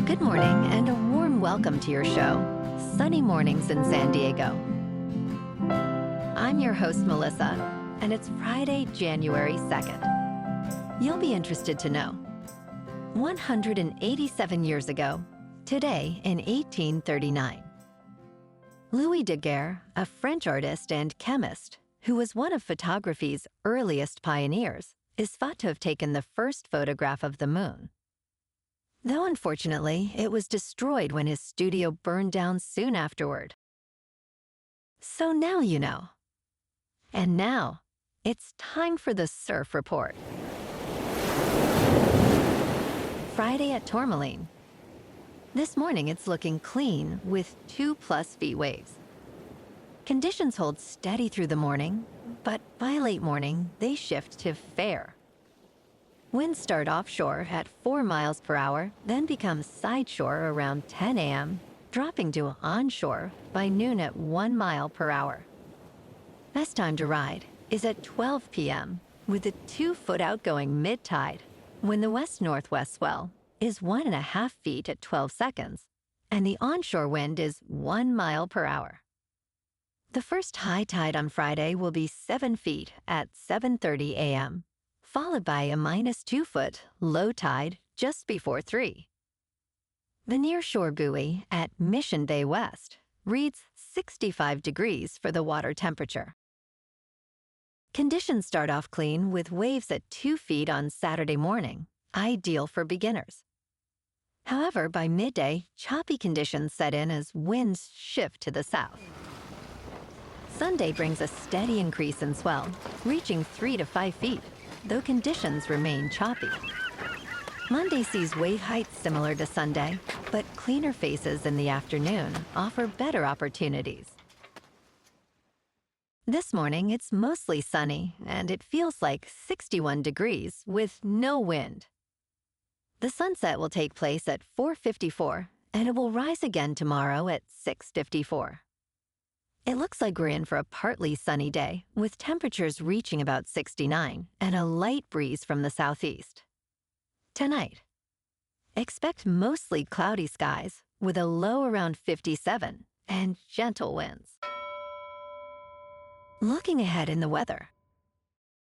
Good morning and a warm welcome to your show, Sunny Mornings in San Diego. I'm your host, Melissa, and it's Friday, January 2nd. You'll be interested to know, 187 years ago, today in 1839, Louis Daguerre, a French artist and chemist who was one of photography's earliest pioneers, is thought to have taken the first photograph of the moon. Though unfortunately, it was destroyed when his studio burned down soon afterward. So now you know. And now, it's time for the Surf Report. Friday at Tourmaline. This morning it's looking clean with 2+ feet waves. Conditions hold steady through the morning, but by late morning they shift to fair. Winds start offshore at 4 miles per hour, then become sideshore around 10 a.m., dropping to onshore by noon at 1 mile per hour. Best time to ride is at 12 p.m. with a 2-foot outgoing mid-tide, when the west-northwest swell is 1.5 feet at 12 seconds, and the onshore wind is 1 mile per hour. The first high tide on Friday will be 7 feet at 7:30 a.m., followed by a -2 foot low tide just before 3. The nearshore buoy at Mission Bay West reads 65 degrees for the water temperature. Conditions start off clean with waves at 2 feet on Saturday morning, ideal for beginners. However, by midday, choppy conditions set in as winds shift to the south. Sunday brings a steady increase in swell, reaching 3 to 5 feet, though conditions remain choppy. Monday sees wave heights similar to Sunday, but cleaner faces in the afternoon offer better opportunities. This morning, it's mostly sunny, and it feels like 61 degrees with no wind. The sunset will take place at 4:54, and it will rise again tomorrow at 6:54. It looks like we're in for a partly sunny day, with temperatures reaching about 69 and a light breeze from the southeast. Tonight, expect mostly cloudy skies with a low around 57 and gentle winds. Looking ahead in the weather,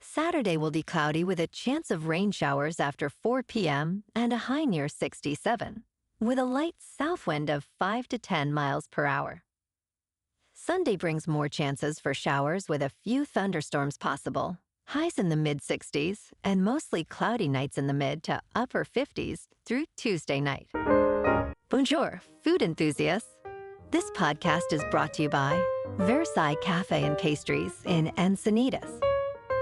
Saturday will be cloudy with a chance of rain showers after 4 p.m. and a high near 67, with a light south wind of 5 to 10 miles per hour. Sunday brings more chances for showers with a few thunderstorms possible, highs in the mid-60s, and mostly cloudy nights in the mid to upper 50s through Tuesday night. Bonjour, food enthusiasts. This podcast is brought to you by Versailles Cafe and Pastries in Encinitas.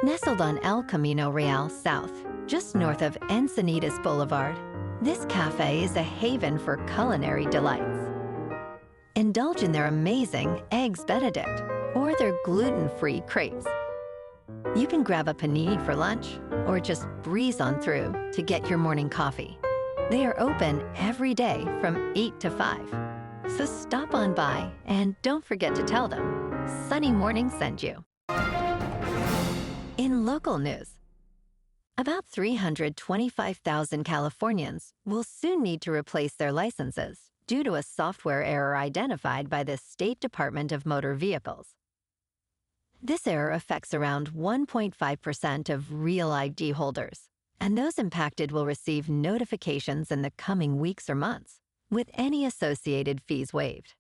Nestled on El Camino Real South, just north of Encinitas Boulevard, this cafe is a haven for culinary delights. Indulge in their amazing Eggs Benedict or their gluten-free crepes. You can grab a panini for lunch or just breeze on through to get your morning coffee. They are open every day from 8 to 5. So stop on by and don't forget to tell them Sunny Morning sent you. In local news, about 325,000 Californians will soon need to replace their licenses due to a software error identified by the State Department of Motor Vehicles. This error affects around 1.5% of real ID holders, and those impacted will receive notifications in the coming weeks or months, with any associated fees waived.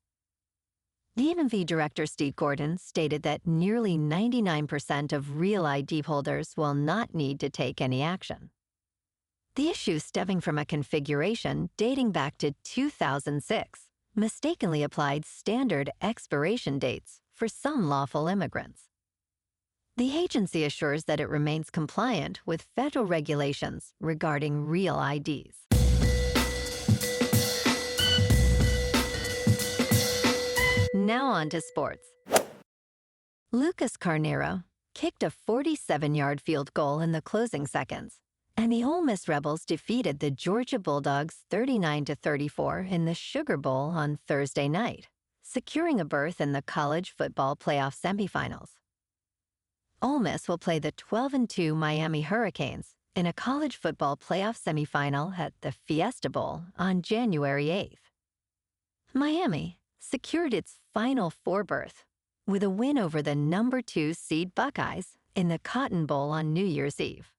DMV Director Steve Gordon stated that nearly 99% of real ID holders will not need to take any action. The issue stemming from a configuration dating back to 2006 mistakenly applied standard expiration dates for some lawful immigrants. The agency assures that it remains compliant with federal regulations regarding real IDs. Now on to sports. Lucas Carneiro kicked a 47-yard field goal in the closing seconds, and the Ole Miss Rebels defeated the Georgia Bulldogs 39-34 in the Sugar Bowl on Thursday night, securing a berth in the college football playoff semifinals. Ole Miss will play the 12-2 Miami Hurricanes in a college football playoff semifinal at the Fiesta Bowl on January 8th. Miami secured its Final Four berth with a win over the number 2 seed Buckeyes in the Cotton Bowl on New Year's Eve.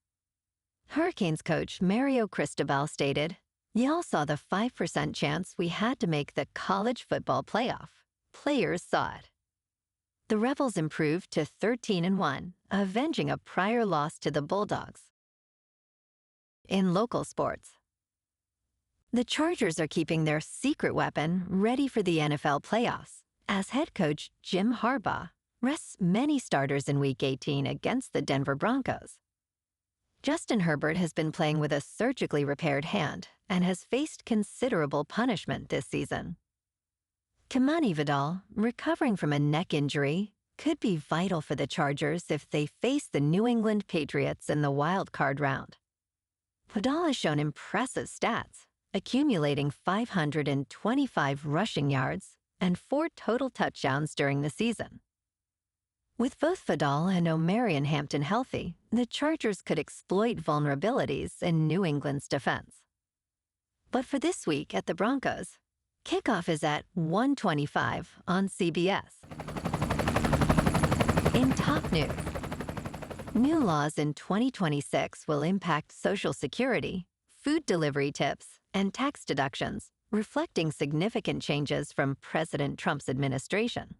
Hurricanes coach Mario Cristobal stated, "Y'all saw the 5% chance we had to make the college football playoff. Players saw it." The Rebels improved to 13-1, avenging a prior loss to the Bulldogs. In local sports, the Chargers are keeping their secret weapon ready for the NFL playoffs, as head coach Jim Harbaugh rests many starters in Week 18 against the Denver Broncos. Justin Herbert has been playing with a surgically repaired hand and has faced considerable punishment this season. Kamani Vidal, recovering from a neck injury, could be vital for the Chargers if they face the New England Patriots in the wild card round. Vidal has shown impressive stats, accumulating 525 rushing yards and 4 total touchdowns during the season. With both Vidal and Omarion Hampton healthy, the Chargers could exploit vulnerabilities in New England's defense. But for this week at the Broncos, kickoff is at 1:25 on CBS. In top news, new laws in 2026 will impact Social Security, food delivery tips, and tax deductions, reflecting significant changes from President Trump's administration.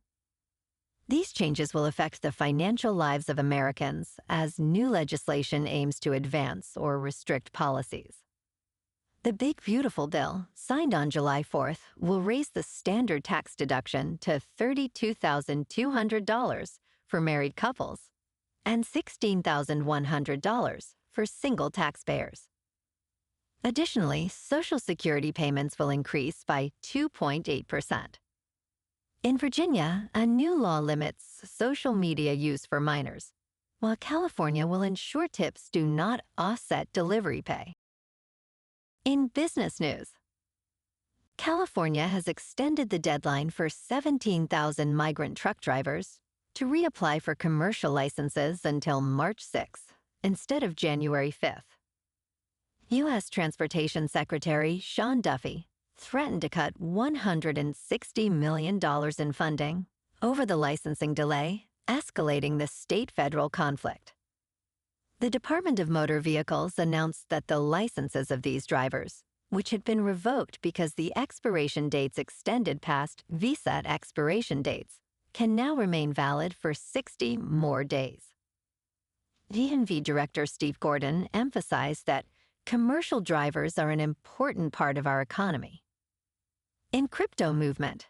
These changes will affect the financial lives of Americans as new legislation aims to advance or restrict policies. The Big Beautiful Bill, signed on July 4th, will raise the standard tax deduction to $32,200 for married couples and $16,100 for single taxpayers. Additionally, Social Security payments will increase by 2.8%. In Virginia, a new law limits social media use for minors, while California will ensure tips do not offset delivery pay. In business news, California has extended the deadline for 17,000 migrant truck drivers to reapply for commercial licenses until March 6th instead of January 5th. U.S. Transportation Secretary Sean Duffy threatened to cut $160 million in funding over the licensing delay, escalating the state-federal conflict. The Department of Motor Vehicles announced that the licenses of these drivers, which had been revoked because the expiration dates extended past VSAT expiration dates, can now remain valid for 60 more days. DMV Director Steve Gordon emphasized that commercial drivers are an important part of our economy. In crypto movement,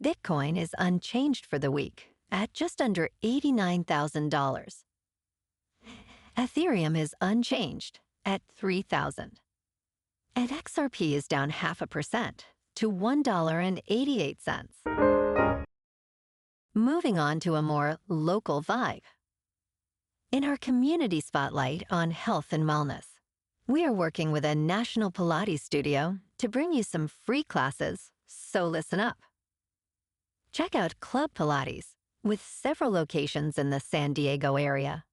Bitcoin is unchanged for the week at just under $89,000. Ethereum is unchanged at $3,000. And XRP is down 0.5% to $1.88. Moving on to a more local vibe. In our community spotlight on health and wellness, we are working with a national Pilates studio to bring you some free classes, so listen up. Check out Club Pilates, with several locations in the San Diego area.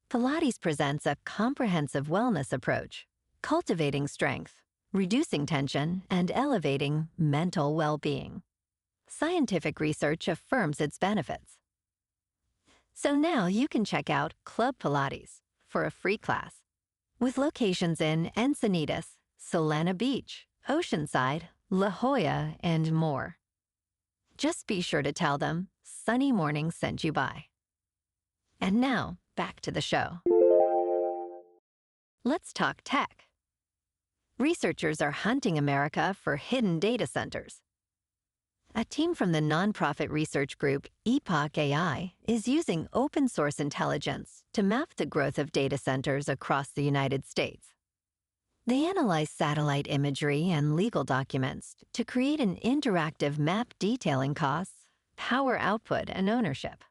Pilates presents a comprehensive wellness approach, cultivating strength, reducing tension, and elevating mental well-being. Scientific research affirms its benefits. So now you can check out Club Pilates for a free class, with locations in Encinitas, Solana Beach, Oceanside, La Jolla, and more. Just be sure to tell them Sunny Morning sent you by. And now, back to the show. Let's talk tech. Researchers are hunting America for hidden data centers. A team from the nonprofit research group Epoch AI is using open-source intelligence to map the growth of data centers across the United States. They analyze satellite imagery and legal documents to create an interactive map detailing costs, power output, and ownership.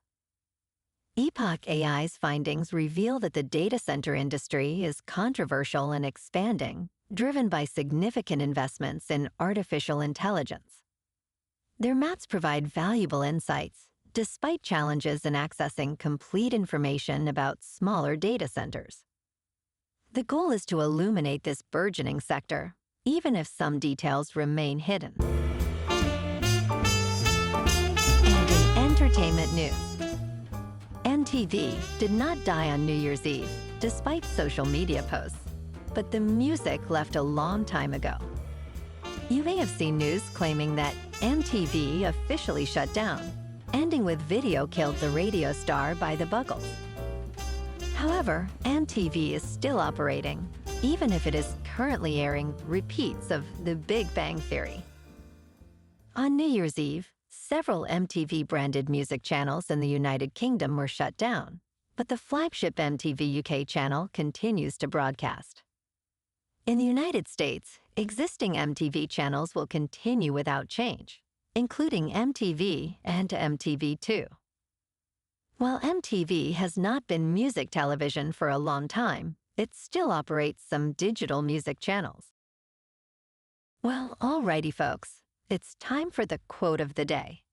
Epoch AI's findings reveal that the data center industry is controversial and expanding, driven by significant investments in artificial intelligence. Their maps provide valuable insights, despite challenges in accessing complete information about smaller data centers. The goal is to illuminate this burgeoning sector, even if some details remain hidden. And in entertainment news, MTV did not die on New Year's Eve, despite social media posts, but the music left a long time ago. You may have seen news claiming that MTV officially shut down, ending with "Video killed the radio star" by the Buggles. However, MTV is still operating, even if it is currently airing repeats of The Big Bang Theory. On New Year's Eve, several MTV-branded music channels in the United Kingdom were shut down, but the flagship MTV UK channel continues to broadcast. In the United States, existing MTV channels will continue without change, including MTV and MTV2. While MTV has not been music television for a long time, it still operates some digital music channels. Well, alrighty folks, it's time for the quote of the day.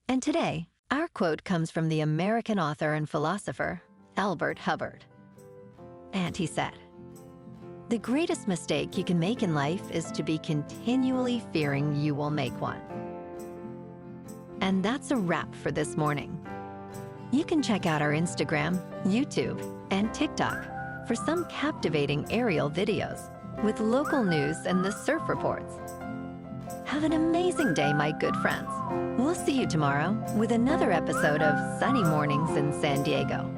And today, our quote comes from the American author and philosopher, Albert Hubbard. And he said, "The greatest mistake you can make in life is to be continually fearing you will make one." And that's a wrap for this morning. You can check out our Instagram, YouTube, and TikTok for some captivating aerial videos with local news and the surf reports. Have an amazing day, my good friends. We'll see you tomorrow with another episode of Sunny Mornings in San Diego.